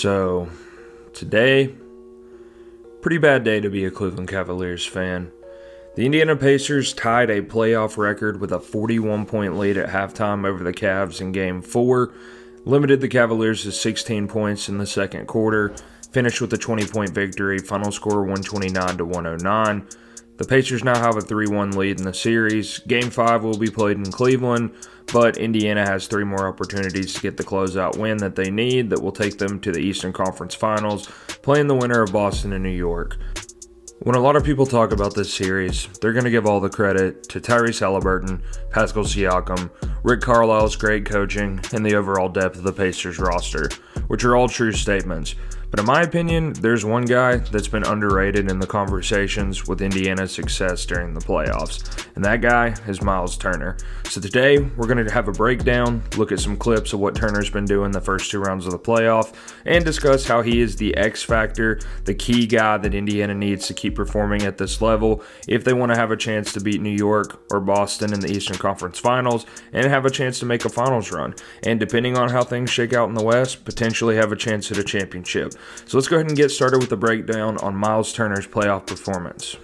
So, today, pretty bad day to be a Cleveland Cavaliers fan. The Indiana Pacers tied a playoff record with a 41-point lead at halftime over the Cavs in Game 4, limited the Cavaliers to 16 points in the second quarter, finished with a 20-point victory, final score 129-109. The Pacers now have a 3-1 lead in the series. Game 5 will be played in Cleveland, but Indiana has 3 more opportunities to get the closeout win that they need that will take them to the Eastern Conference Finals, playing the winner of Boston and New York. When a lot of people talk about this series, they're going to give all the credit to Tyrese Haliburton, Pascal Siakam, Rick Carlisle's great coaching, and the overall depth of the Pacers roster, which are all true statements. But in my opinion, there's one guy that's been underrated in the conversations with Indiana's success during the playoffs, and that guy is Myles Turner. So today, we're going to have a breakdown, look at some clips of what Turner's been doing the first 2 rounds of the playoff, and discuss how he is the X factor, the key guy that Indiana needs to keep performing at this level if they want to have a chance to beat New York or Boston in the Eastern Conference Finals and have a chance to make a finals run. And depending on how things shake out in the West, potentially have a chance at a championship. So let's go ahead and get started with the breakdown on Myles Turner's playoff performance.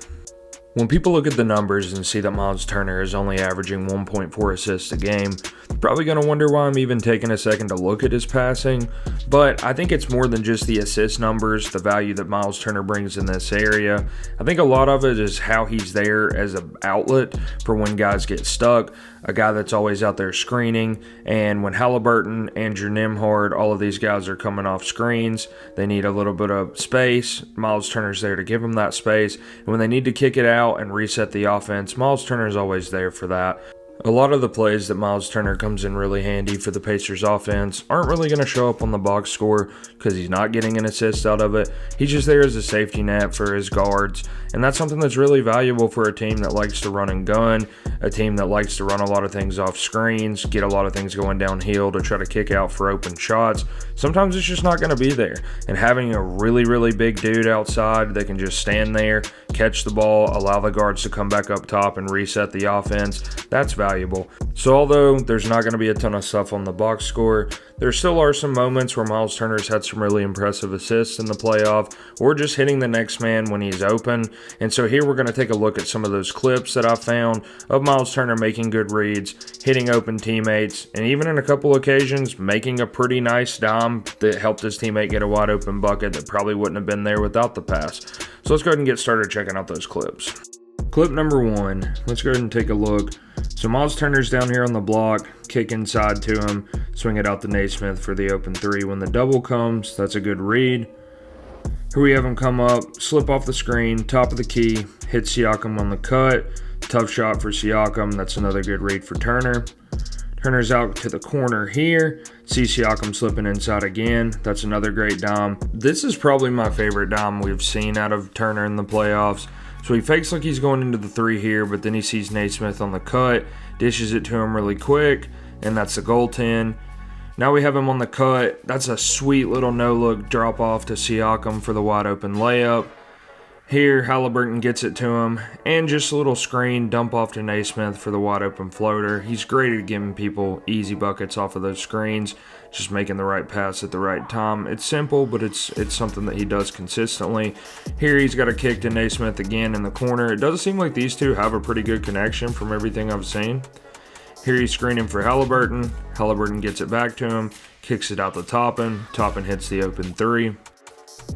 When people look at the numbers and see that Myles Turner is only averaging 1.4 assists a game, they're probably going to wonder why I'm even taking a second to look at his passing. But I think it's more than just the assist numbers, the value that Myles Turner brings in this area. I think a lot of it is how he's there as an outlet for when guys get stuck, a guy that's always out there screening, and when Haliburton, Andrew Nembhard, all of these guys are coming off screens, they need a little bit of space. Myles Turner's there to give them that space, and when they need to kick it out and reset the offense, Myles Turner's always there for that. A lot of the plays that Myles Turner comes in really handy for the Pacers offense aren't really going to show up on the box score because he's not getting an assist out of it. He's just there as a safety net for his guards, and that's something that's really valuable for a team that likes to run and gun, a team that likes to run a lot of things off screens, get a lot of things going downhill to try to kick out for open shots. Sometimes it's just not going to be there, and having a really big dude outside that can just stand there, catch the ball, allow the guards to come back up top and reset the offense, that's valuable. So although there's not going to be a ton of stuff on the box score, there still are some moments where Myles Turner's had some really impressive assists in the playoff or just hitting the next man when he's open. And so here we're going to take a look at some of those clips that I found of Myles Turner making good reads, hitting open teammates, and even in a couple occasions making a pretty nice dime that helped his teammate get a wide open bucket that probably wouldn't have been there without the pass. So let's go ahead and get started checking out those clips. Clip number 1, let's go ahead and take a look. So Myles Turner's down here on the block, kick inside to him, swing it out to Naismith for the open 3. When the double comes, that's a good read. Here we have him come up, slip off the screen, top of the key, hit Siakam on the cut. Tough shot for Siakam, that's another good read for Turner. Turner's out to the corner here, see Siakam slipping inside again, that's another great dime. This is probably my favorite dime we've seen out of Turner in the playoffs. So he fakes like he's going into the 3 here, but then he sees Naismith on the cut, dishes it to him really quick, and that's the goaltend. Now we have him on the cut. That's a sweet little no-look drop off to Siakam for the wide open layup. Here, Haliburton gets it to him, and just a little screen dump off to Naismith for the wide open floater. He's great at giving people easy buckets off of those screens, just making the right pass at the right time. It's simple, but it's something that he does consistently. Here he's got a kick to Naismith again in the corner. It does seem like these two have a pretty good connection from everything I've seen. Here he's screening for Haliburton. Haliburton gets it back to him, kicks it out to Toppin. Toppin hits the open 3.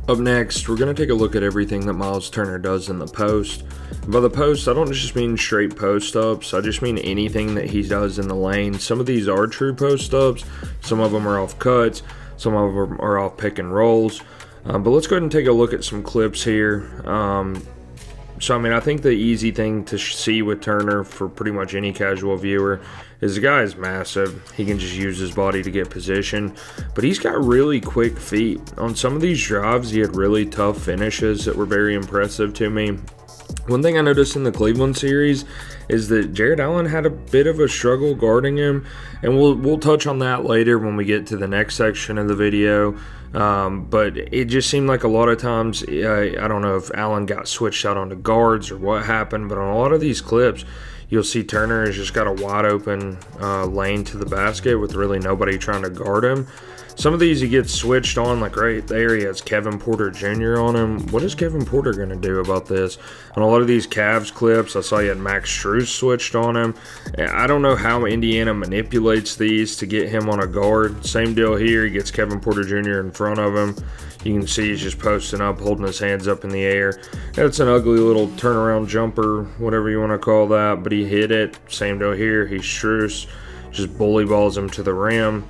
Up next, we're going to take a look at everything that Myles Turner does in the post. By the post, I don't just mean straight post-ups. I just mean anything that he does in the lane. Some of these are true post-ups. Some of them are off cuts. Some of them are off pick and rolls. But let's go ahead and take a look at some clips here. I think the easy thing to see with Turner for pretty much any casual viewer is the guy is massive. He can just use his body to get position, but he's got really quick feet. On some of these drives, he had really tough finishes that were very impressive to me. One thing I noticed in the Cleveland series is that Jarrett Allen had a bit of a struggle guarding him, and we'll touch on that later when we get to the next section of the video. But it just seemed like a lot of times, I don't know if Allen got switched out onto guards or what happened, but on a lot of these clips, you'll see Turner has just got a wide open lane to the basket with really nobody trying to guard him. Some of these he gets switched on, like right there he has Kevin Porter Jr. on him. What is Kevin Porter going to do about this? On a lot of these Cavs clips, I saw you had Max Strus switched on him. I don't know how Indiana manipulates these to get him on a guard. Same deal here. He gets Kevin Porter Jr. in front of him. You can see he's just posting up, holding his hands up in the air. That's an ugly little turnaround jumper, whatever you want to call that, but he hit it. Same deal here. He Strus just bully balls him to the rim.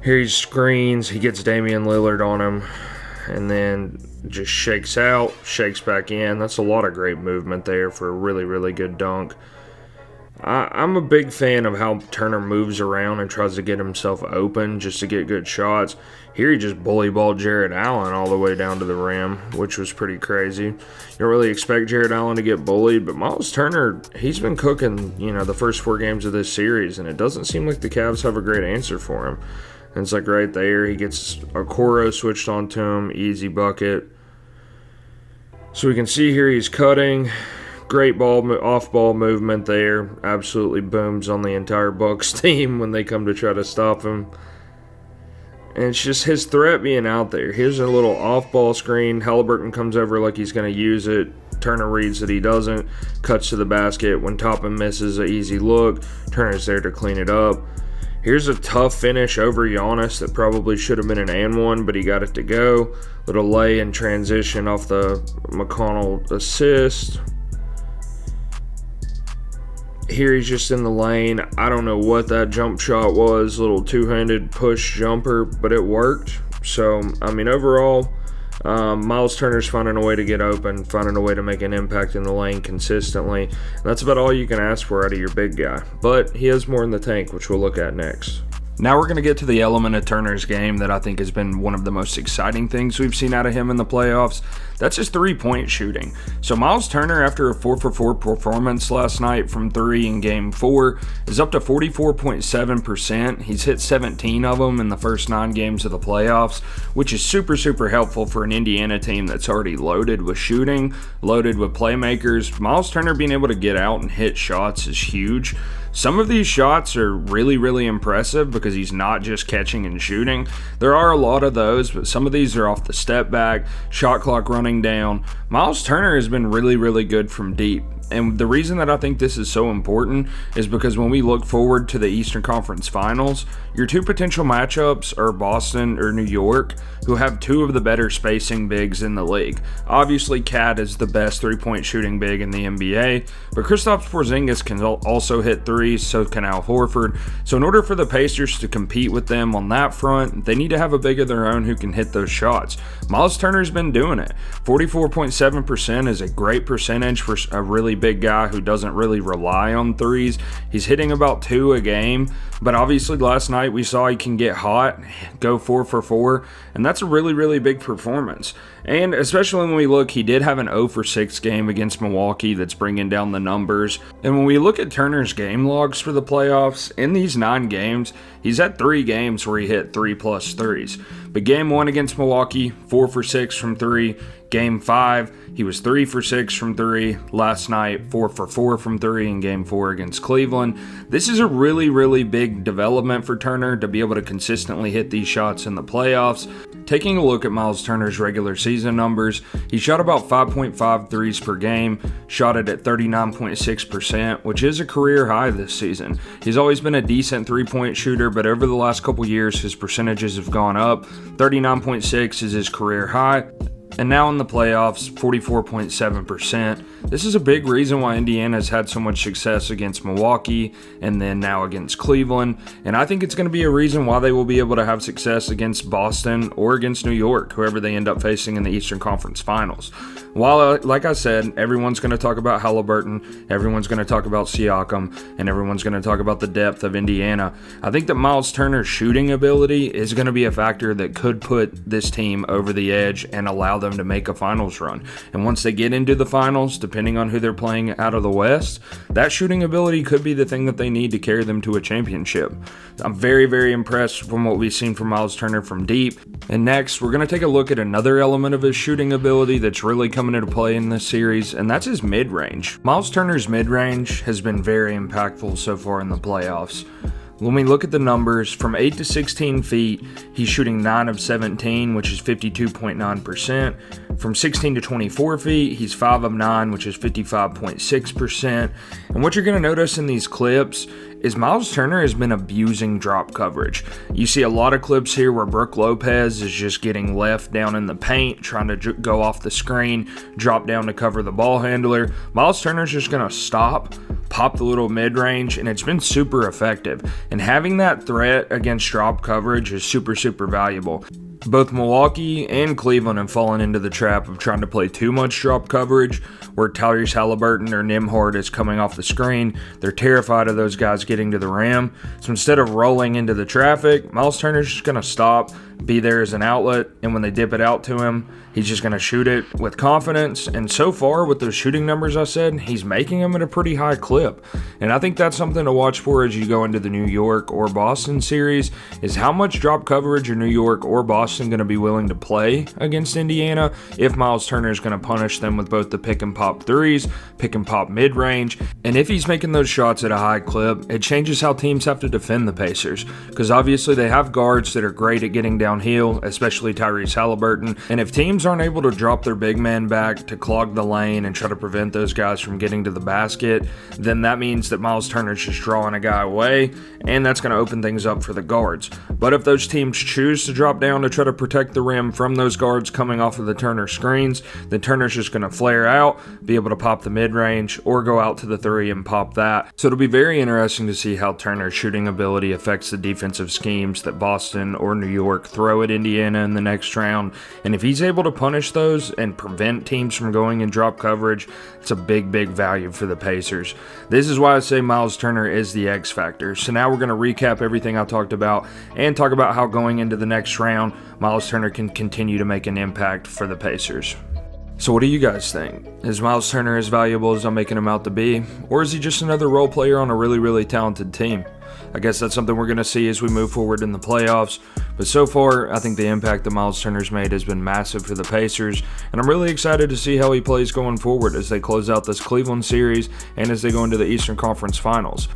Here he screens, he gets Damian Lillard on him, and then just shakes out, shakes back in. That's a lot of great movement there for a really, really good dunk. I'm a big fan of how Turner moves around and tries to get himself open just to get good shots. Here he just bully balled Jarrett Allen all the way down to the rim, which was pretty crazy. You don't really expect Jarrett Allen to get bullied, but Myles Turner, he's been cooking, the first 4 games of this series, and it doesn't seem like the Cavs have a great answer for him. And it's like right there, he gets Okoro switched onto him, easy bucket. So we can see here he's cutting. Great off-ball movement there. Absolutely booms on the entire Bucks team when they come to try to stop him. And it's just his threat being out there. Here's a little off-ball screen. Halliburton comes over like he's going to use it. Turner reads that he doesn't. Cuts to the basket. When Toppin misses an easy look, Turner's there to clean it up. Here's a tough finish over Giannis that probably should have been an and one, but he got it to go. Little lay in transition off the McConnell assist. Here he's just in the lane. I don't know what that jump shot was. Little two-handed push jumper, but it worked. So, overall, Myles Turner's finding a way to get open, finding a way to make an impact in the lane consistently. And that's about all you can ask for out of your big guy. But he has more in the tank, which we'll look at next. Now we're going to get to the element of Turner's game that I think has been one of the most exciting things we've seen out of him in the playoffs. That's his three-point shooting. So Myles Turner, after a 4-for-4 performance last night from 3 in Game 4, is up to 44.7%. He's hit 17 of them in the first 9 games of the playoffs, which is super, super helpful for an Indiana team that's already loaded with shooting, loaded with playmakers. Myles Turner being able to get out and hit shots is huge. Some of these shots are really, really impressive because he's not just catching and shooting. There are a lot of those, but some of these are off the step back, shot clock running down. Myles Turner has been really, really good from deep. And the reason that I think this is so important is because when we look forward to the Eastern Conference Finals, your 2 potential matchups are Boston or New York, who have 2 of the better spacing bigs in the league. Obviously, Cat is the best three-point shooting big in the NBA, but Kristaps Porzingis can also hit threes, so can Al Horford. So in order for the Pacers to compete with them on that front, they need to have a big of their own who can hit those shots. Myles Turner's been doing it. 44.7% is a great percentage for a really big guy who doesn't really rely on threes. He's hitting about 2 a game, but obviously last night we saw he can get hot, go 4 for 4, and that's a really, really big performance. And especially when we look, he did have an 0 for 6 game against Milwaukee that's bringing down the numbers. And when we look at Turner's game logs for the playoffs, in these 9 games, he's had 3 games where he hit 3+ threes. But game 1 against Milwaukee, 4 for 6 from 3. Game 5, he was 3 for 6 from 3. Last night, 4 for 4 from 3 in Game 4 against Cleveland. This is a really, really big development for Turner to be able to consistently hit these shots in the playoffs. Taking a look at Myles Turner's regular season numbers, he shot about 5.5 threes per game, shot it at 39.6%, which is a career high this season. He's always been a decent three-point shooter, but over the last couple years, his percentages have gone up. 39.6 is his career high. And now in the playoffs, 44.7%. This is a big reason why Indiana's had so much success against Milwaukee and then now against Cleveland. And I think it's going to be a reason why they will be able to have success against Boston or against New York, whoever they end up facing in the Eastern Conference Finals. While, like I said, everyone's going to talk about Halliburton, everyone's going to talk about Siakam, and everyone's going to talk about the depth of Indiana, I think that Myles Turner's shooting ability is going to be a factor that could put this team over the edge and allow them to make a finals run. And once they get into the finals, depending on who they're playing out of the West, that shooting ability could be the thing that they need to carry them to a championship. I'm very, very impressed from what we've seen from Myles Turner from deep. And next, we're going to take a look at another element of his shooting ability that's really coming into play in this series, and that's his mid-range. Myles Turner's mid-range has been very impactful so far in the playoffs. When we look at the numbers, from 8 to 16 feet, he's shooting 9 of 17, which is 52.9%. From 16 to 24 feet, he's 5 of 9, which is 55.6%. And what you're going to notice in these clips is Myles Turner has been abusing drop coverage. You see a lot of clips here where Brook Lopez is just getting left down in the paint, trying to go off the screen, drop down to cover the ball handler. Myles Turner's just going to stop, pop the little mid-range, and it's been super effective. And having that threat against drop coverage is super, super valuable. Both Milwaukee and Cleveland have fallen into the trap of trying to play too much drop coverage, where Tyrese Halliburton or Nembhard is coming off the screen. They're terrified of those guys getting to the rim. So instead of rolling into the traffic, Myles Turner's just going to stop, be there as an outlet, and when they dip it out to him, he's just going to shoot it with confidence. And so far, with those shooting numbers I said, he's making them at a pretty high clip. And I think that's something to watch for as you go into the New York or Boston series, is how much drop coverage are New York or Boston going to be willing to play against Indiana if Myles Turner is going to punish them with both the pick and pop threes, pick and pop mid-range. And if he's making those shots at a high clip, it changes how teams have to defend the Pacers, because obviously they have guards that are great at getting downhill, especially Tyrese Halliburton. And if teams aren't able to drop their big man back to clog the lane and try to prevent those guys from getting to the basket, then that means that Myles Turner's just drawing a guy away, and that's going to open things up for the guards. But if those teams choose to drop down to try to protect the rim from those guards coming off of the Turner screens, then Turner's just going to flare out, be able to pop the mid-range, or go out to the three and pop that. So it'll be very interesting to see how Turner's shooting ability affects the defensive schemes that Boston or New York throw at Indiana in the next round. And if he's able to punish those and prevent teams from going in drop coverage, it's a big, big value for the Pacers. This is why I say Myles Turner is the X factor. So now we're going to recap everything I talked about and talk about how going into the next round, Myles Turner can continue to make an impact for the Pacers. So what do you guys think? Is Myles Turner as valuable as I'm making him out to be? Or is he just another role player on a really, really talented team? I guess that's something we're going to see as we move forward in the playoffs. But so far, I think the impact that Myles Turner's made has been massive for the Pacers. And I'm really excited to see how he plays going forward as they close out this Cleveland series and as they go into the Eastern Conference Finals.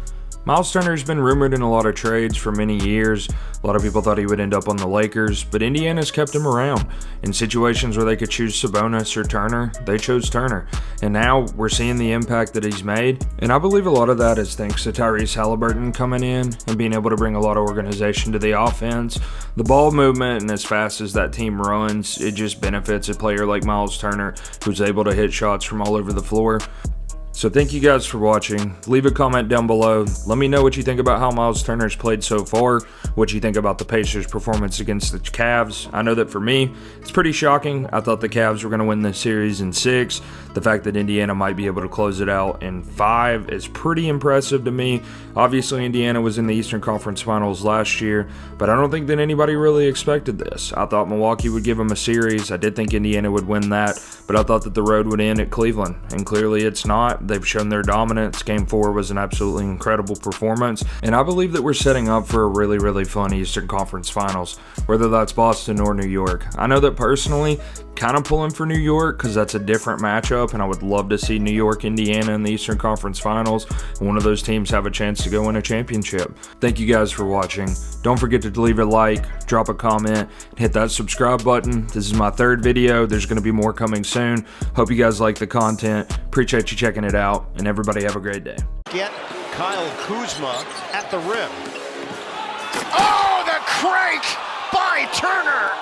Myles Turner's been rumored in a lot of trades for many years. A lot of people thought he would end up on the Lakers, but Indiana's kept him around. In situations where they could choose Sabonis or Turner, they chose Turner. And now we're seeing the impact that he's made. And I believe a lot of that is thanks to Tyrese Halliburton coming in and being able to bring a lot of organization to the offense. The ball movement, and as fast as that team runs, it just benefits a player like Myles Turner, who's able to hit shots from all over the floor. So thank you guys for watching. Leave a comment down below. Let me know what you think about how Myles Turner's played so far, what you think about the Pacers' performance against the Cavs. I know that for me, it's pretty shocking. I thought the Cavs were going to win this series in 6. The fact that Indiana might be able to close it out in 5 is pretty impressive to me. Obviously, Indiana was in the Eastern Conference Finals last year, but I don't think that anybody really expected this. I thought Milwaukee would give them a series. I did think Indiana would win that, but I thought that the road would end at Cleveland, and clearly it's not. They've shown their dominance. Game 4 was an absolutely incredible performance, and I believe that we're setting up for a really, really fun Eastern Conference Finals, whether that's Boston or New York. I know that personally, kind of pulling for New York because that's a different matchup, and I would love to see New York, Indiana in the Eastern Conference Finals, and one of those teams have a chance to go win a championship. Thank you guys for watching. Don't forget to leave a like, drop a comment, and hit that subscribe button. This is my 3rd video. There's going to be more coming soon. Hope you guys like the content. Appreciate you checking it out, and everybody have a great day. Get Kyle Kuzma at the rim. Oh, the crank by Turner!